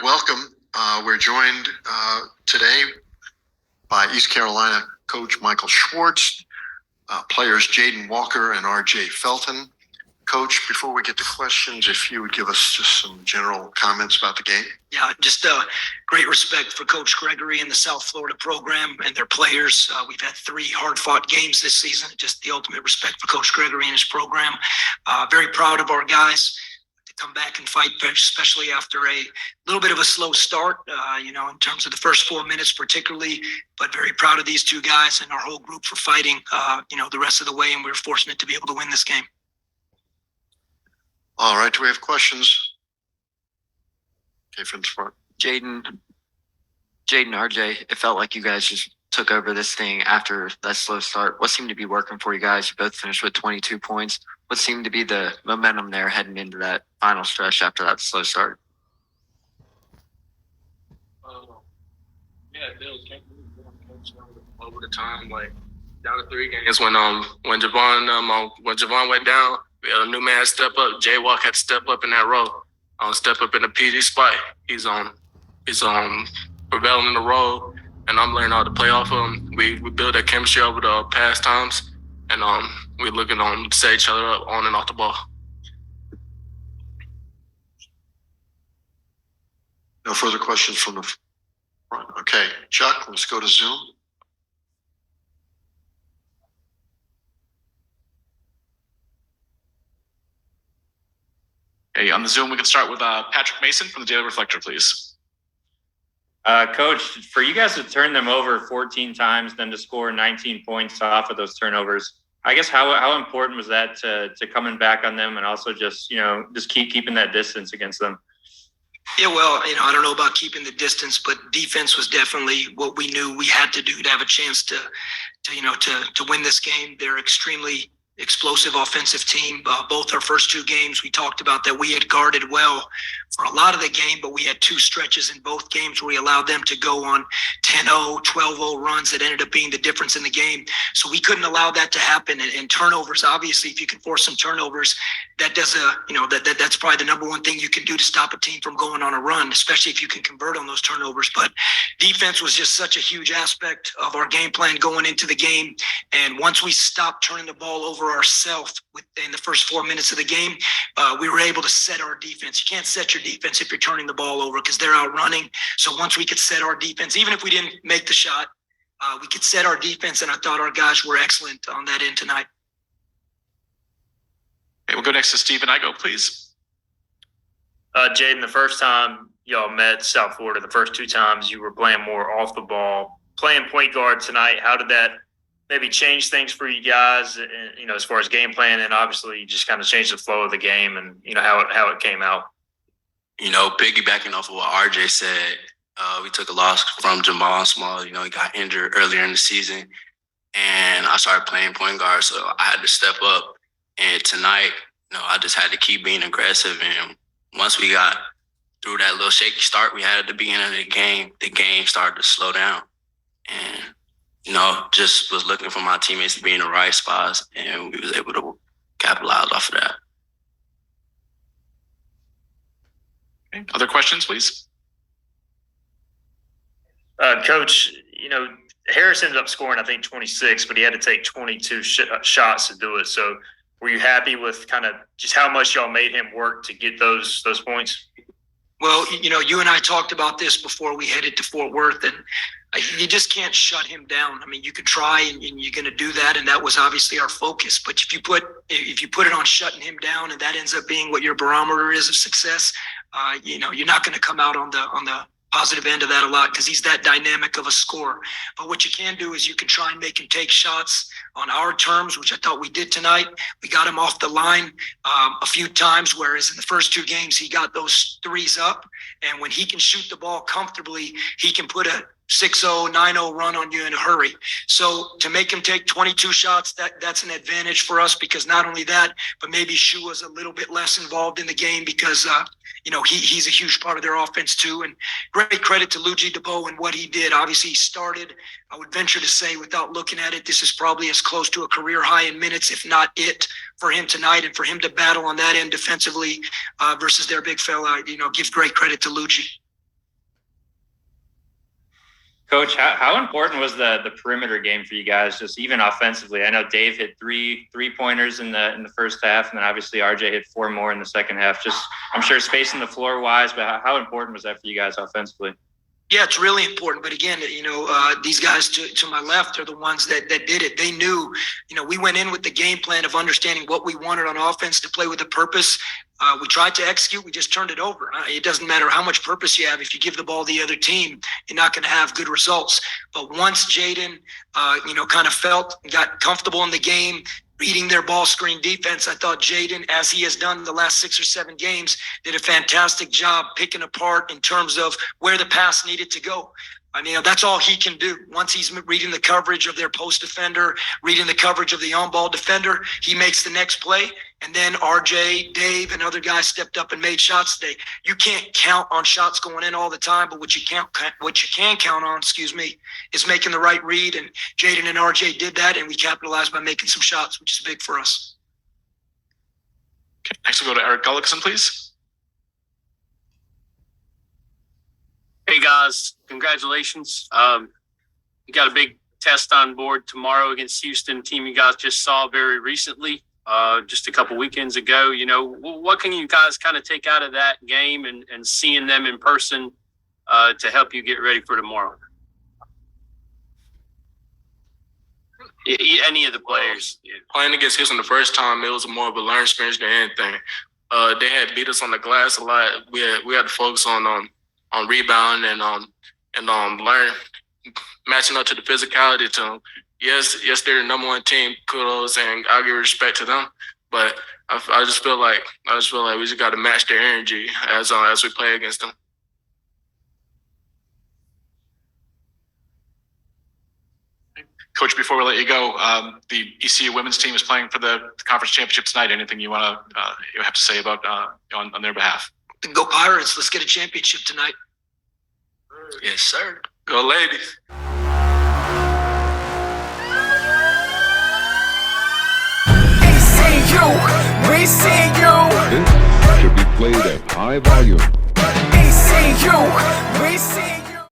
welcome. We're joined today by East Carolina coach Michael Schwartz, players Jaden Walker and RJ Felton. Coach, before we get to questions, if you would give us just some general comments about the game. Yeah, just great respect for Coach Gregory and the South Florida program and their players. We've had 3 hard-fought games this season. Just the ultimate respect for Coach Gregory and his program. Very proud of our guys to come back and fight, especially after a little bit of a slow start, in terms of the first 4 minutes particularly, but very proud of these 2 guys and our whole group for fighting, the rest of the way, and we were fortunate to be able to win this game. All right, do we have questions? Okay, from the front. Jaden, RJ, it felt like you guys just took over this thing after that slow start. What seemed to be working for you guys? You both finished with 22 points. What seemed to be the momentum there heading into that final stretch after that slow start? Bills came over the time, like down to 3 games when Javon went down. We had a new man step up. Jay Walk had to step up in that role. Step up in the PD spot. He's prevailing in the role, and I'm learning how to play off of him. We build that chemistry over the past times, and we're looking to set each other up on and off the ball. No further questions from the front. Okay, Chuck, let's go to Zoom. Hey, on the Zoom, we can start with Patrick Mason from the Daily Reflector, please. Coach, for you guys to turn them over 14 times, then to score 19 points off of those turnovers, I guess how important was that to coming back on them and also just keeping that distance against them? Yeah, well, I don't know about keeping the distance, but defense was definitely what we knew we had to do to have a chance to win this game. They're extremely explosive offensive team. Both our first 2 games, we talked about that we had guarded well for a lot of the game, but we had 2 stretches in both games where we allowed them to go on 10-0, 12-0 runs that ended up being the difference in the game. So we couldn't allow that to happen. And turnovers, obviously, if you can force some turnovers, that does that's probably the number one thing you can do to stop a team from going on a run, especially if you can convert on those turnovers. But defense was just such a huge aspect of our game plan going into the game. And once we stopped turning the ball over ourselves in the first 4 minutes of the game, we were able to set our defense. You can't set your defense if you're turning the ball over because they're out running. So once we could set our defense, even if we didn't make the shot, we could set our defense, and I thought our guys were excellent on that end tonight. Okay, we'll go next to Stephen Igo, please. Jaden, the first time y'all met South Florida, the first 2 times you were playing more off the ball. Playing point guard tonight, how did that maybe change things for you guys, as far as game plan, and obviously just kind of change the flow of the game and, how it came out? Piggybacking off of what RJ said, we took a loss from Jamal Small. He got injured earlier in the season, and I started playing point guard, so I had to step up. And tonight, I just had to keep being aggressive. And once we got through that little shaky start we had at the beginning of the game started to slow down. And just was looking for my teammates to be in the right spots, and we was able to capitalize off of that. Okay. Other questions, please? Coach, Harris ended up scoring, I think, 26, but he had to take 22 shots to do it. So were you happy with kind of just how much y'all made him work to get those points? Well, you and I talked about this before we headed to Fort Worth, and you just can't shut him down. I mean, you could try, and you're going to do that, and that was obviously our focus. But if you put it on shutting him down, and that ends up being what your barometer is of success, you're not going to come out on the positive end of that a lot because he's that dynamic of a scorer. But what you can do is you can try and make him take shots on our terms, which I thought we did tonight. We got him off the line a few times, whereas in the first 2 games, he got those threes up. And when he can shoot the ball comfortably, he can put a 6-0, 9-0 run on you in a hurry. So to make him take 22 shots, that's an advantage for us because not only that, but maybe Shua's a little bit less involved in the game because, he's a huge part of their offense too. And great credit to Luigi DeBow and what he did. Obviously, he started, I would venture to say, without looking at it, this is probably as close to a career high in minutes, if not it, for him tonight. And for him to battle on that end defensively versus their big fella, give great credit to Luigi. Coach, how important was the perimeter game for you guys, just even offensively? I know Dave hit three pointers in the first half, and then obviously RJ hit 4 more in the second half. Just, I'm sure spacing the floor wise, but how important was that for you guys offensively? Yeah, it's really important. But again, these guys to my left are the ones that did it. They knew, we went in with the game plan of understanding what we wanted on offense to play with a purpose. We tried to execute. We just turned it over. It doesn't matter how much purpose you have. If you give the ball to the other team, you're not going to have good results. But once Jaden, kind of got comfortable in the game, reading their ball screen defense, I thought Jaden, as he has done the last 6 or 7 games, did a fantastic job picking apart in terms of where the pass needed to go. I mean, that's all he can do. Once he's reading the coverage of their post defender, reading the coverage of the on-ball defender, he makes the next play. And then RJ, Dave, and other guys stepped up and made shots today. You can't count on shots going in all the time, but what you can count on, is making the right read. And Jaden and RJ did that, and we capitalized by making some shots, which is big for us. Okay, next we'll go to Eric Gullickson, please. Hey guys, congratulations. You got a big test on board tomorrow against Houston, team you guys just saw very recently, just a couple weekends ago. What can you guys kind of take out of that game and seeing them in person to help you get ready for tomorrow? Any of the players. Playing against Houston the first time, it was more of a learning experience than anything. They had beat us on the glass a lot. We had to focus on rebound and learn matching up to the physicality to them. Yes, they're the number 1 team. Kudos, and I'll give respect to them. But I just feel like we just got to match their energy as we play against them. Coach, before we let you go, the ECU women's team is playing for the conference championship tonight. Anything you want to have to say about on their behalf? Go Pirates. Let's get a championship tonight. Yes, sir. Go ladies. ECU, we see you. This should be played at high volume. ECU, we see you.